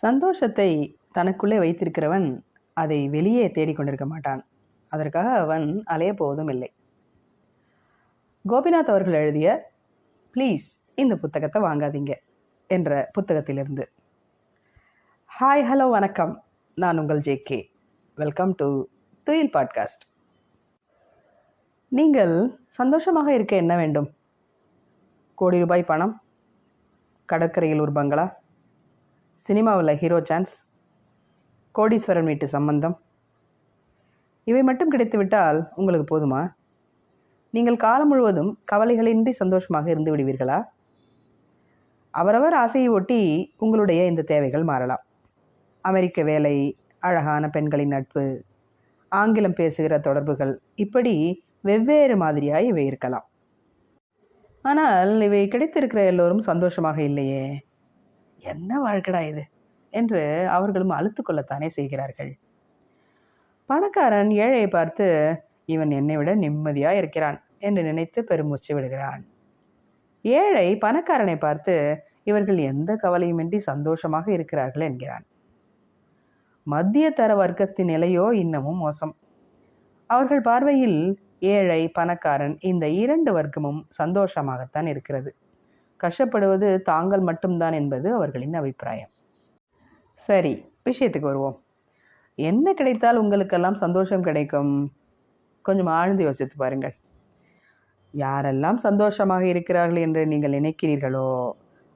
சந்தோஷத்தை தனக்குள்ளே வைத்திருக்கிறவன் அதை வெளியே தேடிக்கொண்டிருக்க மாட்டான். அதற்காக அவன் அலைய போவதும் இல்லை. கோபிநாத் அவர்கள் எழுதிய ப்ளீஸ் இந்த புத்தகத்தை வாங்காதீங்க என்ற புத்தகத்திலிருந்து. ஹாய், ஹலோ, வணக்கம். நான் உங்கள் ஜே.கே. வெல்கம் டு துயில் பாட்காஸ்ட். நீங்கள் சந்தோஷமாக இருக்க என்ன வேண்டும்? கோடி ரூபாய் பணம், கடற்கரையில் ஒரு பங்களா, சினிமாவில் ஹீரோ சான்ஸ், கோடீஸ்வரன் வீட்டு சம்பந்தம், இவை மட்டும் கிடைத்துவிட்டால் உங்களுக்கு போதுமா? நீங்கள் காலம் முழுவதும் கவலைகளின்றி சந்தோஷமாக இருந்து விடுவீர்களா? அவரவர் ஆசையை ஒட்டி உங்களுடைய இந்த தேவைகள் மாறலாம். அமெரிக்க வேலை, அழகான பெண்களின் நட்பு, ஆங்கிலம் பேசுகிற தொடர்புகள், இப்படி வெவ்வேறு மாதிரியாய் இவை இருக்கலாம். ஆனால் இவை கிடைத்திருக்கிற எல்லோரும் சந்தோஷமாக இல்லையே. என்ன வாழ்க்கடா இது என்று அவர்களும் அழுத்து கொள்ளத்தானே செய்கிறார்கள். பணக்காரன் ஏழையை பார்த்து இவன் என்னை விட நிம்மதியாக இருக்கிறான் என்று நினைத்து பெருமூச்சு விடுகிறான். ஏழை பணக்காரனை பார்த்து இவர்கள் எந்த கவலையுமின்றி சந்தோஷமாக இருக்கிறார்கள் என்கிறான். மத்திய தர வர்க்கத்தின் நிலையோ இன்னமும் மோசம். அவர்கள் பார்வையில் ஏழை பணக்காரன் இந்த இரண்டு வர்க்கமும் சந்தோஷமாகத்தான் இருக்கிறது. கஷ்டப்படுவது தாங்கள் மட்டும்தான் என்பது அவர்களின் அபிப்பிராயம். சரி, விஷயத்துக்கு வருவோம். என்ன கிடைத்தால் உங்களுக்கெல்லாம் சந்தோஷம் கிடைக்கும்? கொஞ்சம் ஆழ்ந்து யோசித்து பாருங்கள். யாரெல்லாம் சந்தோஷமாக இருக்கிறார்கள் என்று நீங்கள் நினைக்கிறீர்களோ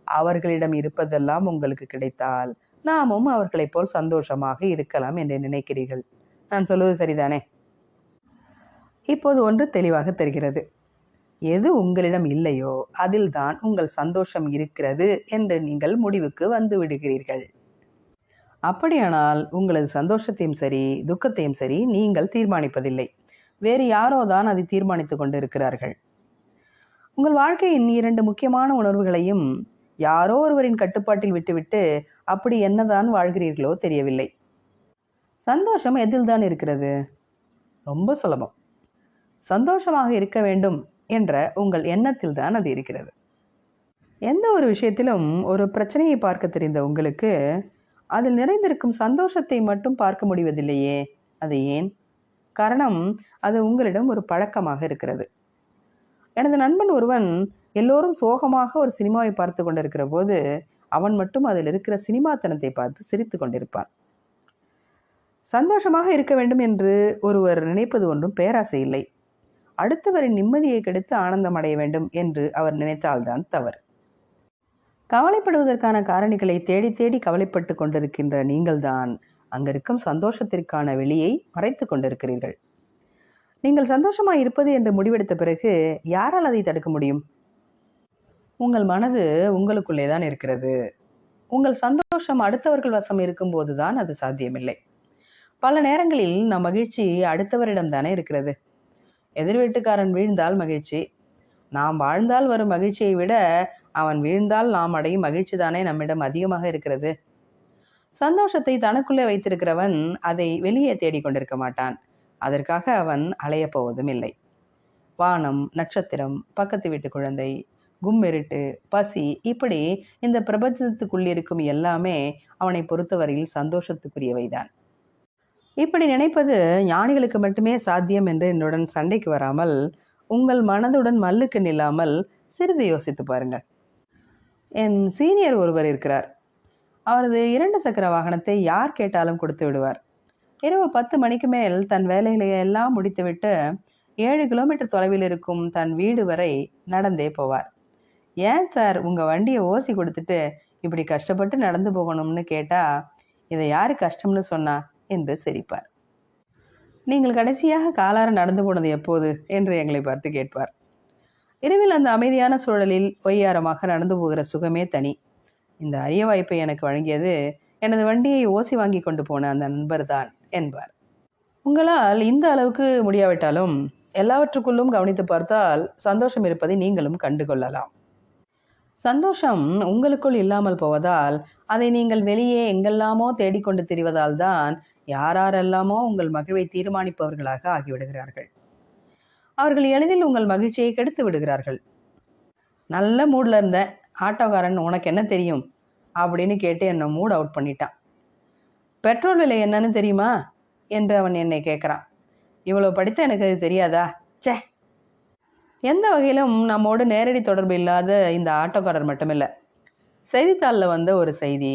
அவர்களிடம் இருப்பதெல்லாம் உங்களுக்கு கிடைத்தால் நாமும் அவர்களைப் போல் சந்தோஷமாக இருக்கலாம் என்று நினைக்கிறீர்கள். நான் சொல்வது சரிதானே? இப்போது ஒன்று தெளிவாக தெரிகிறது. எது உங்களிடம் இல்லையோ அதில் தான் உங்கள் சந்தோஷம் இருக்கிறது என்று நீங்கள் முடிவுக்கு வந்து விடுகிறீர்கள். அப்படியானால் உங்களது சந்தோஷத்தையும் சரி துக்கத்தையும் சரி நீங்கள் தீர்மானிப்பதில்லை. வேறு யாரோ தான் அதை தீர்மானித்து கொண்டு இருக்கிறார்கள். உங்கள் வாழ்க்கையின் இரண்டு முக்கியமான உணர்வுகளையும் யாரோ ஒருவரின் கட்டுப்பாட்டில் விட்டுவிட்டு அப்படி என்னதான் வாழ்கிறீர்களோ தெரியவில்லை. சந்தோஷம் எதில் தான் இருக்கிறது? ரொம்ப சுலபம். சந்தோஷமாக இருக்க வேண்டும் என்ற உங்கள் எண்ணத்தில் தான் அது இருக்கிறது. எந்த ஒரு விஷயத்திலும் ஒரு பிரச்சனையை பார்க்க தெரிந்த உங்களுக்கு அதில் நிறைந்திருக்கும் சந்தோஷத்தை மட்டும் பார்க்க முடிவதில்லையே. அது ஏன்? காரணம், அது உங்களிடம் ஒரு பழக்கமாக இருக்கிறது. எனது நண்பன் ஒருவன் எல்லோரும் சோகமாக ஒரு சினிமாவை பார்த்து கொண்டிருக்கிற போது அவன் மட்டும் அதில் இருக்கிற சினிமாத்தனத்தை பார்த்து சிரித்து கொண்டிருப்பான். சந்தோஷமாக இருக்க வேண்டும் என்று ஒருவர் நினைப்பது ஒன்றும் பேராசை இல்லை. அடுத்தவரின் நிம்மதியை கெடுத்து ஆனந்தம் அடைய வேண்டும் என்று அவர் நினைத்தால்தான் தவறு. கவலைப்படுவதற்கான காரணிகளை தேடி தேடி கவலைப்பட்டு கொண்டிருக்கின்ற நீங்கள்தான் அங்கிருக்கும் சந்தோஷத்திற்கான வெளியை மறைத்து கொண்டிருக்கிறீர்கள். நீங்கள் சந்தோஷமாக இருப்பது என்று முடிவெடுத்த பிறகு யாரால் அதை தடுக்க முடியும்? உங்கள் மனது உங்களுக்குள்ளே தான் இருக்கிறது. உங்கள் சந்தோஷம் அடுத்தவர்கள் வசம் இருக்கும்போது தான் அது சாத்தியமில்லை. பல நேரங்களில் நம் மகிழ்ச்சி அடுத்தவரிடம் தானே இருக்கிறது. எதிர் வீட்டுக்காரன் வீழ்ந்தால் மகிழ்ச்சி. நாம் வாழ்ந்தால் வரும் மகிழ்ச்சியை விட அவன் வீழ்ந்தால் நாம் அடையும் மகிழ்ச்சி தானே நம்மிடம் அதிகமாக இருக்கிறது. சந்தோஷத்தை தனக்குள்ளே வைத்திருக்கிறவன் அதை வெளியே தேடிக்கொண்டிருக்க மாட்டான். அதற்காக அவன் அலைய போவதும் இல்லை. வானம், நட்சத்திரம், பக்கத்து வீட்டு குழந்தை, கும்மிருட்டு, பசி, இப்படி இந்த பிரபஞ்சத்துக்குள்ளிருக்கும் எல்லாமே அவனை பொறுத்தவரையில் சந்தோஷத்துக்குரியவைதான். இப்படி நினைப்பது ஞானிகளுக்கு மட்டுமே சாத்தியம் என்று என்னுடன் சண்டைக்கு வராமல் உங்கள் மனதுடன் மல்லுக்கு நில்லாமல் சிறிது யோசித்து பாருங்கள். என் சீனியர் ஒருவர் இருக்கிறார். அவரது 2 சக்கர வாகனத்தை யார் கேட்டாலும் கொடுத்து விடுவார். இரவு 10 மணிக்கு மேல் தன் வேலைகளை எல்லாம் முடித்துவிட்டு 7 கிலோமீட்டர் தொலைவில் இருக்கும் தன் வீடு வரை நடந்தே போவார். ஏன் சார் உங்கள் வண்டியை ஓசி கொடுத்துட்டு இப்படி கஷ்டப்பட்டு நடந்து போகணும்னு கேட்டால் இதை யார் கஷ்டம்னு சொன்னா என்று சிரிப்பார். நீங்கள் கடைசியாக காலார நடந்து போனது எப்போது என்று எங்களை பார்த்து கேட்பார். இரவில் அந்த அமைதியான சூழலில் ஒய்யாரமாக நடந்து போகிற சுகமே தனி. இந்த அரிய வாய்ப்பை எனக்கு வழங்கியது எனது வண்டியை ஓசி வாங்கி கொண்டு போன அந்த நண்பர் தான் என்பார். உங்களால் இந்த அளவுக்கு முடியாவிட்டாலும் எல்லாவற்றுக்குள்ளும் கவனித்து பார்த்தால் சந்தோஷம் இருப்பதை நீங்களும் கண்டுகொள்ளலாம். சந்தோஷம் உங்களுக்குள் இல்லாமல் போவதால் அதை நீங்கள் வெளியே எங்கெல்லாமோ தேடிக்கொண்டு திரிவதால் தான் யாரெல்லாமோ உங்கள் மகிழ்வை தீர்மானிப்பவர்களாக ஆகிவிடுகிறார்கள். அவர்கள் எளிதில் உங்கள் மகிழ்ச்சியை கெடுத்து விடுகிறார்கள். நல்ல மூடில் இருந்த ஆட்டோக்காரன் உனக்கு என்ன தெரியும் அப்படின்னு கேட்டு என்னை மூட் அவுட் பண்ணிட்டான். பெட்ரோல் விலை என்னன்னு தெரியுமா என்று அவன் என்னை கேட்குறான். இவ்வளோ படித்த எனக்கு அது தெரியாதா? சே! எந்த வகையிலும் நம்மோடு நேரடி தொடர்பு இல்லாத இந்த ஆட்டோக்காரர் மட்டுமில்லை, செய்தித்தாளில் வந்த ஒரு செய்தி,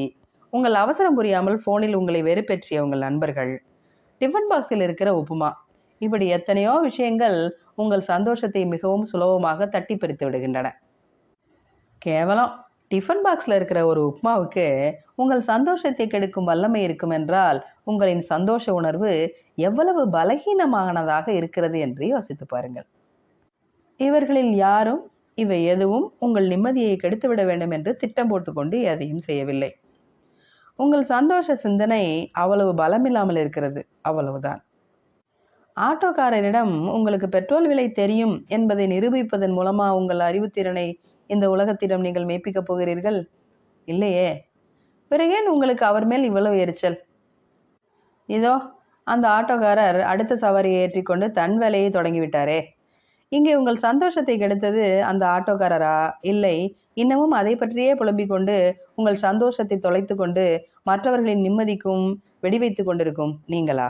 உங்கள் அவசரம் புரியாமல் ஃபோனில் உங்களை வெறுப்பேற்றிய உங்கள் நண்பர்கள், டிஃபன் பாக்ஸில் இருக்கிற உப்புமா, இப்படி எத்தனையோ விஷயங்கள் உங்கள் சந்தோஷத்தை மிகவும் சுலபமாக தட்டி பறித்து விடுகின்றன. கேவலம் டிஃபன் பாக்ஸில் இருக்கிற ஒரு உப்மாவுக்கு உங்கள் சந்தோஷத்தை கெடுக்கும் வல்லமை இருக்கும் என்றால் உங்களின் சந்தோஷ உணர்வு எவ்வளவு பலகீனமானதாக இருக்கிறது என்று யோசித்து பாருங்கள். இவர்களில் யாரும் இவை எதுவும் உங்கள் நிம்மதியை கெடுத்துவிட வேண்டும் என்று திட்டம் போட்டுக்கொண்டு எதையும் செய்யவில்லை. உங்கள் சந்தோஷ சிந்தனை அவ்வளவு பலமில்லாமல் இருக்கிறது, அவ்வளவுதான். ஆட்டோக்காரரிடம் உங்களுக்கு பெட்ரோல் விலை தெரியும் என்பதை நிரூபிப்பதன் மூலமா உங்கள் அறிவுத்திறனை இந்த உலகத்திடம் நீங்கள் மெய்ப்பிக்கப் போகிறீர்கள்? இல்லையே. பிறகு ஏன் உங்களுக்கு அவர் மேல் இவ்வளவு எரிச்சல்? இதோ அந்த ஆட்டோக்காரர் அடுத்த சவாரியை ஏற்றிக்கொண்டு தன் வேலையை தொடங்கிவிட்டாரே. இங்கே உங்கள் சந்தோஷத்தை கெடுத்தது அந்த ஆட்டோக்காரரா, இல்லை இன்னமும் அதை பற்றியே புலம்பிக் கொண்டு உங்கள் சந்தோஷத்தை தொலைத்து கொண்டு மற்றவர்களின் நிம்மதிக்கும் வெடி வைத்து கொண்டிருக்கும் நீங்களா?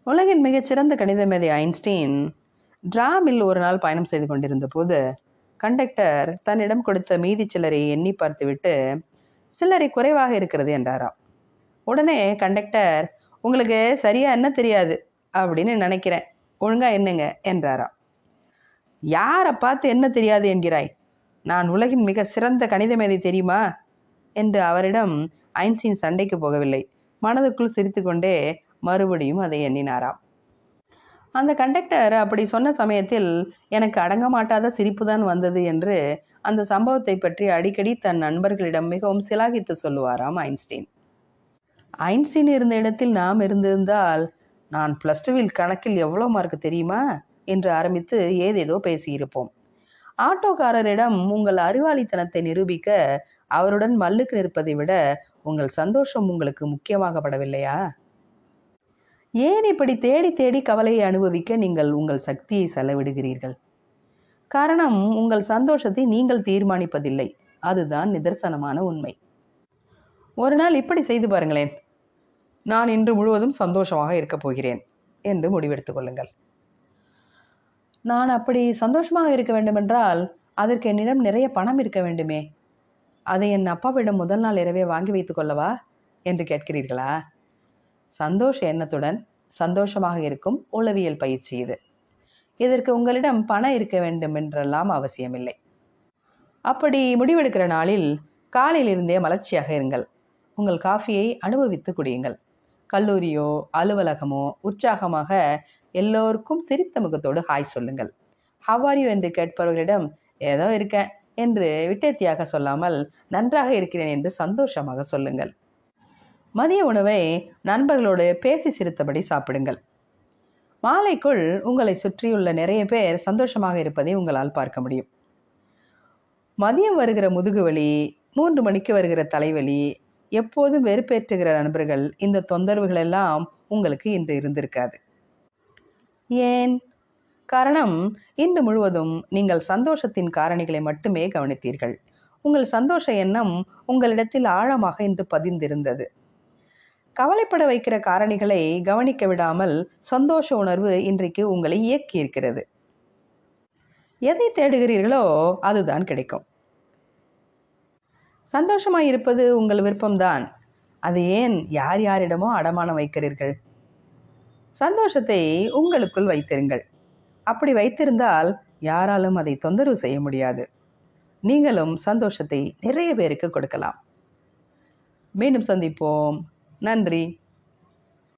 உலகின் மிகச்சிறந்த கணித மேதை ஐன்ஸ்டீன் டிராமில் ஒரு நாள் பயணம் செய்து கொண்டிருந்த போது கண்டக்டர் தன்னிடம் கொடுத்த மீதி சில்லறை எண்ணி பார்த்துவிட்டு சில்லறை குறைவாக இருக்கிறது என்றாராம். உடனே கண்டக்டர், உங்களுக்கு சரியா என்ன தெரியாது அப்படின்னு நினைக்கிறேன், ஒழுங்கா என்னங்க என்றாராம். யாரை பார்த்து என்ன தெரியாது என்கிறாய்? நான் உலகின் மிக சிறந்த கணித மேதை தெரியுமா என்று அவரிடம் ஐன்ஸ்டீன் சண்டைக்கு போகவில்லை, மனதுக்குள் சிரித்து கொண்டே மறுபடியும் அதை எண்ணினாராம். அந்த கண்டக்டர் அப்படி சொன்ன சமயத்தில் எனக்கு அடங்க மாட்டாத சிரிப்பு தான் வந்தது என்று அந்த சம்பவத்தை பற்றி அடிக்கடி தன் நண்பர்களிடம் மிகவும் சிலாகித்து சொல்லுவாராம் ஐன்ஸ்டீன். ஐன்ஸ்டீன் இருந்த இடத்தில் நாம் இருந்திருந்தால், நான் +2 கணக்கில் எவ்வளோ மார்க் தெரியுமா என்று ஆரம்பித்து ஏதேதோ பேசியிருப்போம். ஆட்டோக்காரரிடம் உங்கள் அறிவாளித்தனத்தை நிரூபிக்க அவருடன் மல்லுக்கு நிற்பதை விட உங்கள் சந்தோஷம் உங்களுக்கு முக்கியமாகப்படவில்லையா? ஏன் இப்படி தேடி தேடி கவலையை அனுபவிக்க நீங்கள் உங்கள் சக்தியை செலவிடுகிறீர்கள்? காரணம், உங்கள் சந்தோஷத்தை நீங்கள் தீர்மானிப்பதில்லை. அதுதான் நிதர்சனமான உண்மை. ஒரு நாள் இப்படி செய்து பாருங்களேன். நான் இன்று முழுவதும் சந்தோஷமாக இருக்கப் போகிறேன் என்று முடிவெடுத்துக் கொள்ளுங்கள். நான் அப்படி சந்தோஷமாக இருக்க வேண்டுமென்றால் அதற்கு என்னிடம் நிறைய பணம் இருக்க வேண்டுமே. அதை என் அப்பாவிடம் முதல் நாள் இரவே வாங்கி வைத்துக் கொள்ளவா என்று கேட்கிறீர்களா? சந்தோஷ எண்ணத்துடன் சந்தோஷமாக இருக்கும் உளவியல் பயிற்சி இது. இதற்கு உங்களிடம் பணம் இருக்க வேண்டும் என்றெல்லாம் அவசியமில்லை. அப்படி முடிவெடுக்கிற நாளில் காலையிலிருந்தே மலர்ச்சியாக இருங்கள். உங்கள் காஃபியை அனுபவித்து குடியுங்கள். கல்லூரியோ அலுவலகமோ உற்சாகமாக எல்லோருக்கும் சிரித்த முகத்தோடு ஹாய் சொல்லுங்கள். ஹவ் ஆர் யூ என்று கேட்பவர்களிடம் ஏதோ இருக்கேன் என்று விட்டேத்தியாக சொல்லாமல் நன்றாக இருக்கிறேன் என்று சந்தோஷமாக சொல்லுங்கள். மதிய உணவை நண்பர்களோடு பேசி சிரித்தபடி சாப்பிடுங்கள். மாலைக்குள் உங்களை சுற்றியுள்ள நிறைய பேர் சந்தோஷமாக இருப்பதை உங்களால் பார்க்க முடியும். மதியம் வருகிற முதுகுவலி, 3 மணிக்கு வருகிற தலைவலி, எப்போதும் வெறுப்பேற்றுகிற நண்பர்கள், இந்த தொந்தரவுகள் எல்லாம் உங்களுக்கு இன்று இருந்திருக்காது. ஏன்? காரணம், இன்று முழுவதும் நீங்கள் சந்தோஷத்தின் காரணிகளை மட்டுமே கவனித்தீர்கள். உங்கள் சந்தோஷ எண்ணம் உங்களிடத்தில் ஆழமாக இன்று பதிந்திருந்தது. கவலைப்பட வைக்கிற காரணிகளை கவனிக்க விடாமல் சந்தோஷ உணர்வு இன்றைக்கு உங்களை இயக்கி இருக்கிறது. எதை தேடுகிறீர்களோ அதுதான் கிடைக்கும். சந்தோஷமாய் இருப்பது உங்கள் விருப்பம்தான். அது ஏன் யார் யாரிடமோ அடமானம் வைக்கிறீர்கள்? சந்தோஷத்தை உங்களுக்குள் வைத்திருங்கள். அப்படி வைத்திருந்தால் யாராலும் அதை தொந்தரவு செய்ய முடியாது. நீங்களும் சந்தோஷத்தை நிறைய பேருக்கு கொடுக்கலாம். மீண்டும் சந்திப்போம். நன்றி.